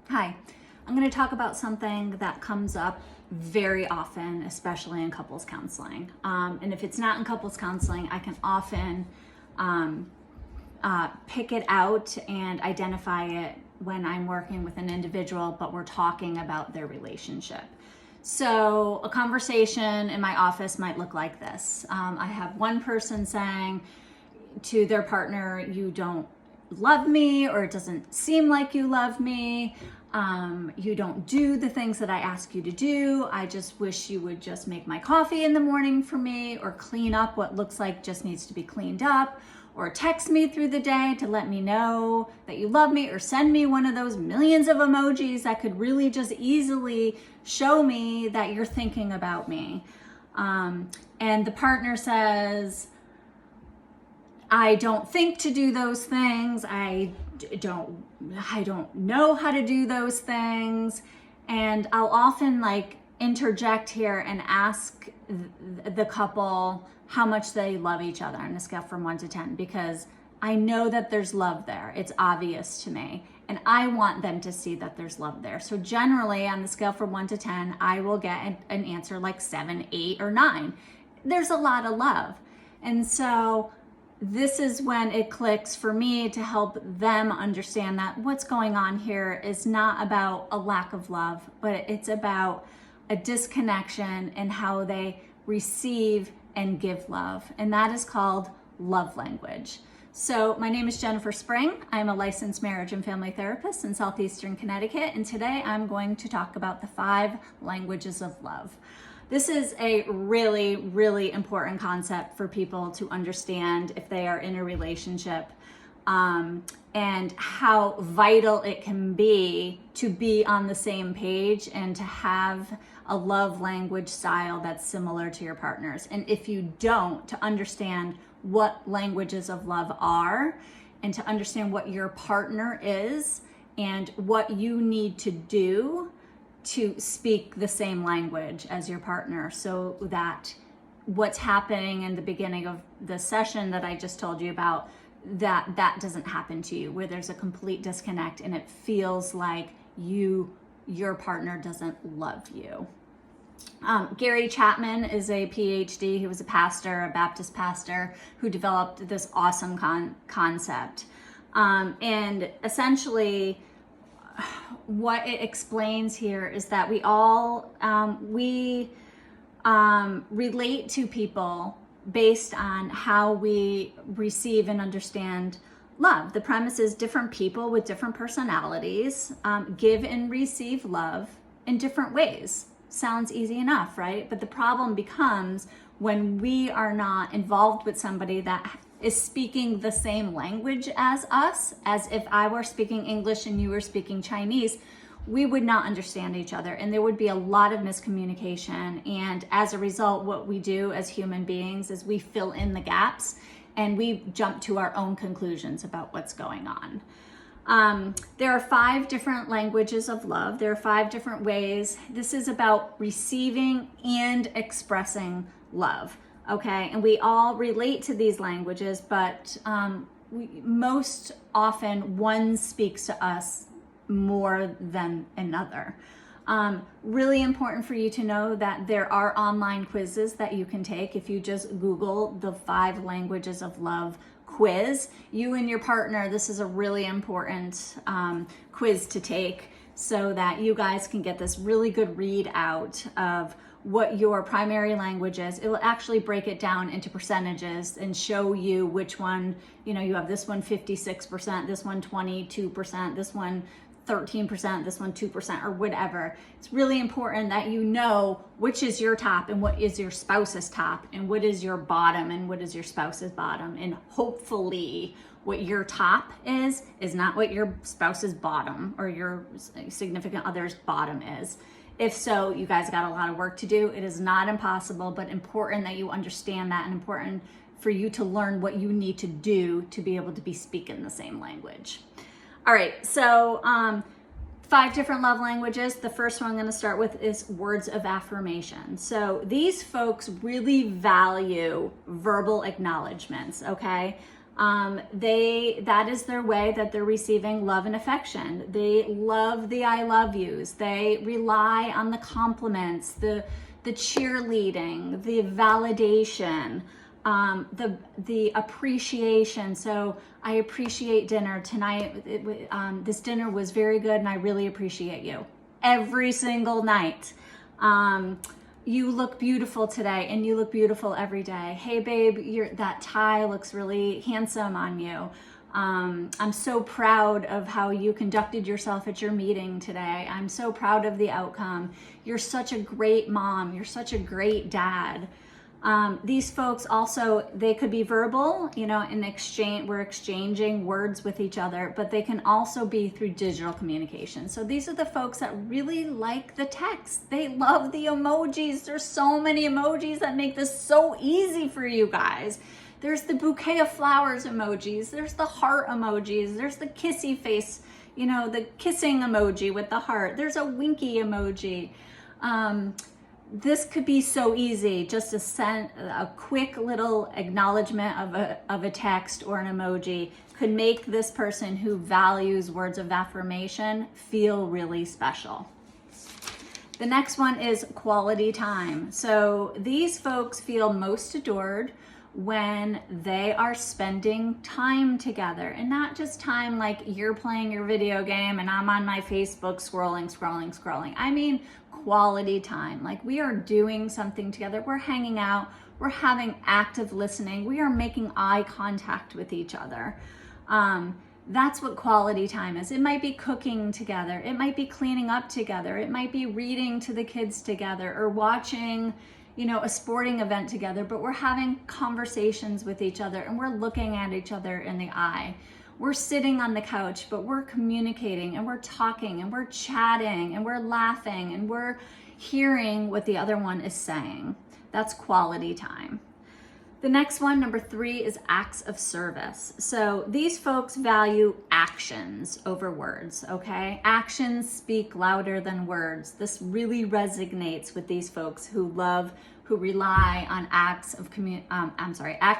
Hi, I'm going to talk about something that comes up very often, especially in couples counseling. And if it's not in couples counseling, I can often pick it out and identify it when I'm working with an individual, but we're talking about their relationship. So a conversation in my office might look like this. I have one person saying to their partner, "You don't love me," or "It doesn't seem like you love me. You don't do the things that I ask you to do. I just wish you would just make my coffee in the morning for me, or clean up what looks like just needs to be cleaned up, or text me through the day to let me know that you love me, or send me one of those millions of emojis that could really just easily show me that you're thinking about me." And the partner says, "I don't think to do those things. I don't know how to do those things." And I'll often interject here and ask the couple how much they love each other on a scale from 1 to 10, because I know that there's love there. It's obvious to me. And I want them to see that there's love there. So generally on the scale from 1 to 10, I will get an answer like 7, 8, or 9. There's a lot of love. And so this is when it clicks for me to help them understand that what's going on here is not about a lack of love, but it's about a disconnection in how they receive and give love. And that is called love language. So my name is Jennifer Spring. I'm a licensed marriage and family therapist in Southeastern Connecticut. And today I'm going to talk about the 5 languages of love. This is a really, really important concept for people to understand if they are in a relationship, and how vital it can be to be on the same page and to have a love language style that's similar to your partner's. And if you don't, to understand what languages of love are, and to understand what your partner is and what you need to do to speak the same language as your partner, so that what's happening in the beginning of the session that I just told you about, that doesn't happen to you, where there's a complete disconnect and it feels like your partner doesn't love you. Gary Chapman is a PhD. He was a pastor, a Baptist pastor, who developed this awesome concept. And essentially, what it explains here is that we all relate to people based on how we receive and understand love. The premise is different people with different personalities give and receive love in different ways. Sounds easy enough, right? But the problem becomes when we are not involved with somebody that is speaking the same language as us. As if I were speaking English and you were speaking Chinese, we would not understand each other, and there would be a lot of miscommunication. And as a result, what we do as human beings is we fill in the gaps and we jump to our own conclusions about what's going on. There are 5 different languages of love. There are 5 different ways. This is about receiving and expressing love. Okay, and we all relate to these languages, but most often one speaks to us more than another. Really important for you to know that there are online quizzes that you can take. If you just Google the 5 languages of love quiz, you and your partner, this is a really important quiz to take, so that you guys can get this really good readout of what your primary language is. It will actually break it down into percentages and show you which one, you have this one 56%, this one 22%, this one 13%, this one 2%, or whatever. It's really important that you know which is your top and what is your spouse's top, and what is your bottom and what is your spouse's bottom. And hopefully what your top is not what your spouse's bottom or your significant other's bottom is. If so, you guys got a lot of work to do. It is not impossible, but important that you understand that, and important for you to learn what you need to do to be able to be speaking the same language. All right, so 5 different love languages. The first one I'm going to start with is words of affirmation. So these folks really value verbal acknowledgments, okay? That is their way that they're receiving love and affection. They love the I love yous. They rely on the compliments, the cheerleading, the validation, the appreciation. So I appreciate dinner tonight. This dinner was very good and I really appreciate you. Every single night. You look beautiful today and you look beautiful every day. Hey babe, that tie looks really handsome on you. I'm so proud of how you conducted yourself at your meeting today. I'm so proud of the outcome. You're such a great mom. You're such a great dad. These folks also, they could be verbal, in exchange, we're exchanging words with each other, but they can also be through digital communication. So these are the folks that really like the text. They love the emojis. There's so many emojis that make this so easy for you guys. There's the bouquet of flowers emojis. There's the heart emojis. There's the kissy face, the kissing emoji with the heart. There's a winky emoji. This could be so easy, just to send a quick little acknowledgement of a text or an emoji could make this person who values words of affirmation feel really special. The next one is quality time. So these folks feel most adored when they are spending time together, and not just time like you're playing your video game and I'm on my Facebook scrolling. I mean quality time, like we are doing something together, we're hanging out, we're having active listening, we are making eye contact with each other. That's what quality time is. It might be cooking together, it might be cleaning up together, it might be reading to the kids together, or watching a sporting event together, but we're having conversations with each other and we're looking at each other in the eye. We're sitting on the couch, but we're communicating and we're talking and we're chatting and we're laughing and we're hearing what the other one is saying. That's quality time. The next one, number 3, is acts of service. So these folks value actions over words, okay? Actions speak louder than words. This really resonates with these folks who rely on acts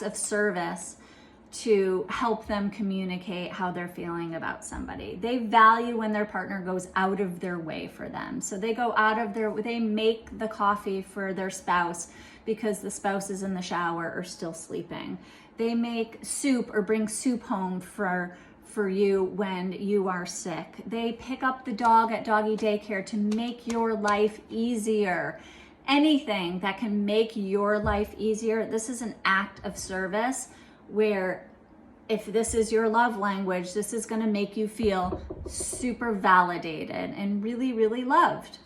of service to help them communicate how they're feeling about somebody. They value when their partner goes out of their way for them. So they make the coffee for their spouse because the spouse is in the shower or still sleeping. They make soup or bring soup home for you when you are sick. They pick up the dog at doggy daycare to make your life easier. Anything that can make your life easier, this is an act of service, where if this is your love language, this is going to make you feel super validated and really, really loved.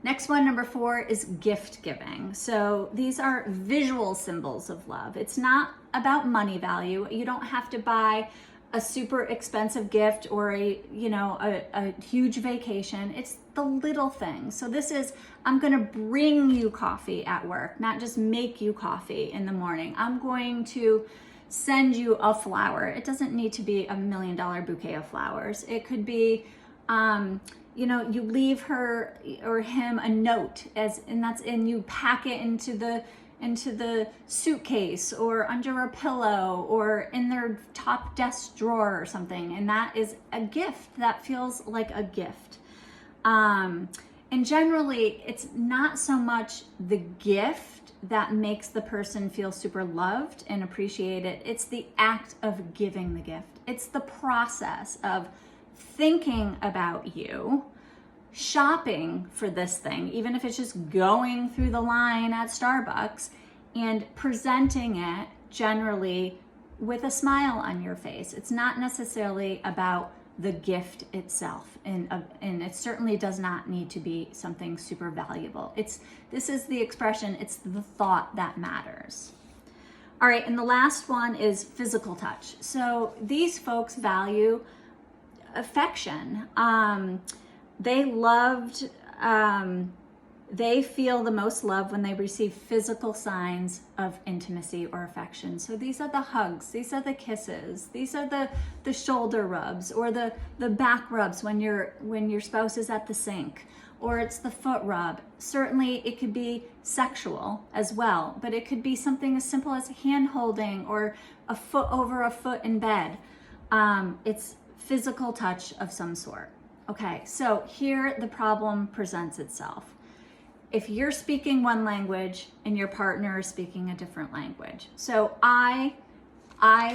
Next one, number 4, is gift giving. So these are visual symbols of love. It's not about money value. You don't have to buy a super expensive gift or a huge vacation. It's the little things. So this is, I'm going to bring you coffee at work, not just make you coffee in the morning. I'm going to send you a flower. It doesn't need to be $1 million bouquet of flowers. It could be, you leave her or him a note and you pack it into the suitcase or under a pillow or in their top desk drawer or something. And that is a gift that feels like a gift. And generally it's not so much the gift that makes the person feel super loved and appreciated. It's the act of giving the gift. It's the process of thinking about you, shopping for this thing, even if it's just going through the line at Starbucks, and presenting it generally with a smile on your face. It's not necessarily about the gift itself, and it certainly does not need to be something super valuable. This is the expression, it's the thought that matters. All right, and the last one is physical touch. So these folks value affection. They loved They feel the most love when they receive physical signs of intimacy or affection. So these are the hugs, these are the kisses, these are the shoulder rubs, or the back rubs when your spouse is at the sink, or it's the foot rub. Certainly it could be sexual as well, but it could be something as simple as hand holding or a foot over a foot in bed. It's physical touch of some sort. Okay, so here the problem presents itself. If you're speaking one language and your partner is speaking a different language. So I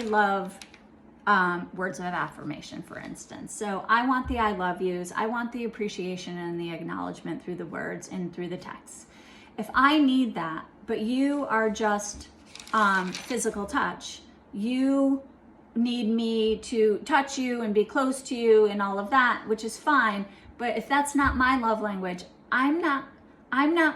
love words of affirmation, for instance. So I want the I love yous. I want the appreciation and the acknowledgement through the words and through the text. If I need that, but you are just physical touch, you need me to touch you and be close to you and all of that, which is fine. But if that's not my love language, I'm not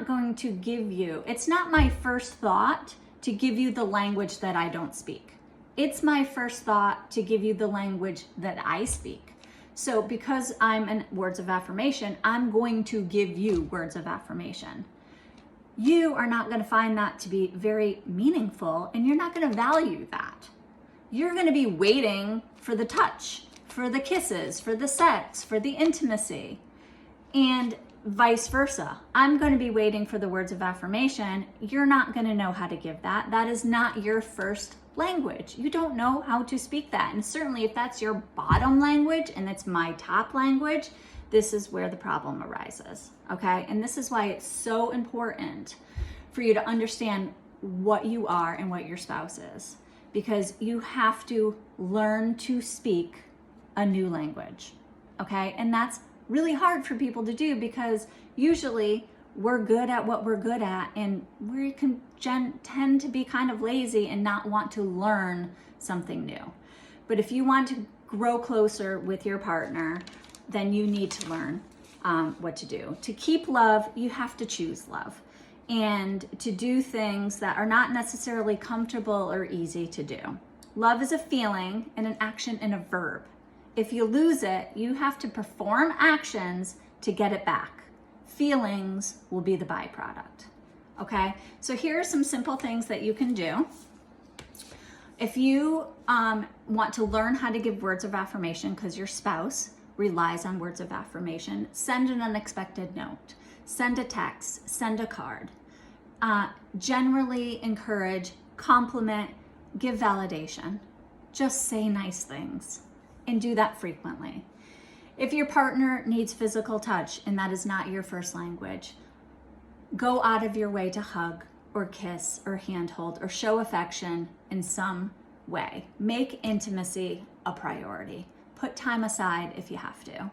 going to give you, it's not my first thought to give you the language that I don't speak. It's my first thought to give you the language that I speak. So because I'm in words of affirmation, I'm going to give you words of affirmation. You are not going to find that to be very meaningful, and you're not going to value that. You're going to be waiting for the touch, for the kisses, for the sex, for the intimacy. And vice versa. I'm going to be waiting for the words of affirmation. You're not going to know how to give that. That is not your first language. You don't know how to speak that. And certainly if that's your bottom language and it's my top language, this is where the problem arises. Okay? And this is why it's so important for you to understand what you are and what your spouse is, because you have to learn to speak a new language. Okay? And that's really hard for people to do, because usually we're good at what we're good at, and we can tend to be kind of lazy and not want to learn something new. But if you want to grow closer with your partner, then you need to learn what to do. To keep love, you have to choose love, and to do things that are not necessarily comfortable or easy to do. Love is a feeling and an action and a verb. If you lose it, you have to perform actions to get it back. Feelings will be the byproduct. Okay? So here are some simple things that you can do. If you want to learn how to give words of affirmation because your spouse relies on words of affirmation, send an unexpected note. Send a text. Send a card. Generally encourage, compliment, give validation. Just say nice things. And do that frequently. If your partner needs physical touch and that is not your first language, go out of your way to hug or kiss or handhold or show affection in some way. Make intimacy a priority. Put time aside if you have to.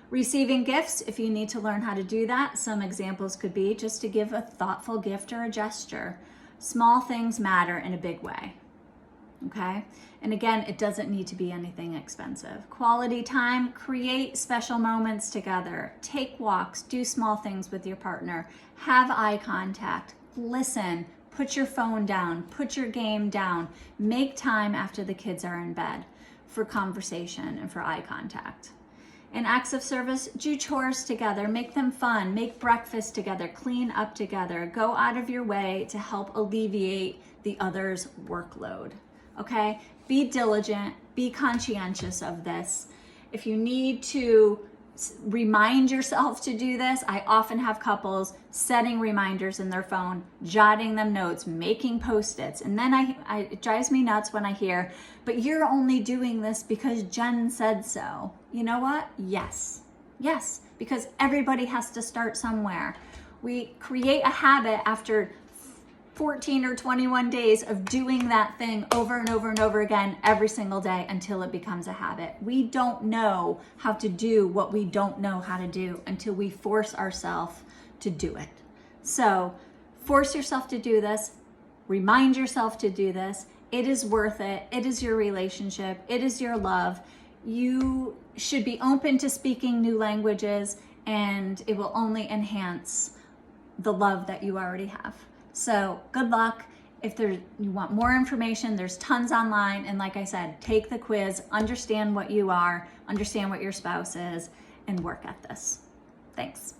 Receiving gifts, if you need to learn how to do that, some examples could be just to give a thoughtful gift or a gesture. Small things matter in a big way. Okay? And again, it doesn't need to be anything expensive. Quality time, create special moments together. Take walks, do small things with your partner. Have eye contact, listen, put your phone down, put your game down. Make time after the kids are in bed for conversation and for eye contact. In acts of service, do chores together, make them fun, make breakfast together, clean up together, go out of your way to help alleviate the other's workload. Okay? Be diligent, be conscientious of this. If you need to remind yourself to do this, I often have couples setting reminders in their phone, jotting them notes, making post-its. And then it drives me nuts when I hear, but you're only doing this because Jen said so. You know what? Yes, because everybody has to start somewhere. We create a habit after 14 or 21 days of doing that thing over and over and over again every single day until it becomes a habit. We don't know how to do what we don't know how to do until we force ourselves to do it. So force yourself to do this. Remind yourself to do this. It is worth it. It is your relationship. It is your love. You should be open to speaking new languages, and it will only enhance the love that you already have. So good luck. If you want more information, there's tons online. And like I said, take the quiz, understand what you are, understand what your spouse is, and work at this. Thanks.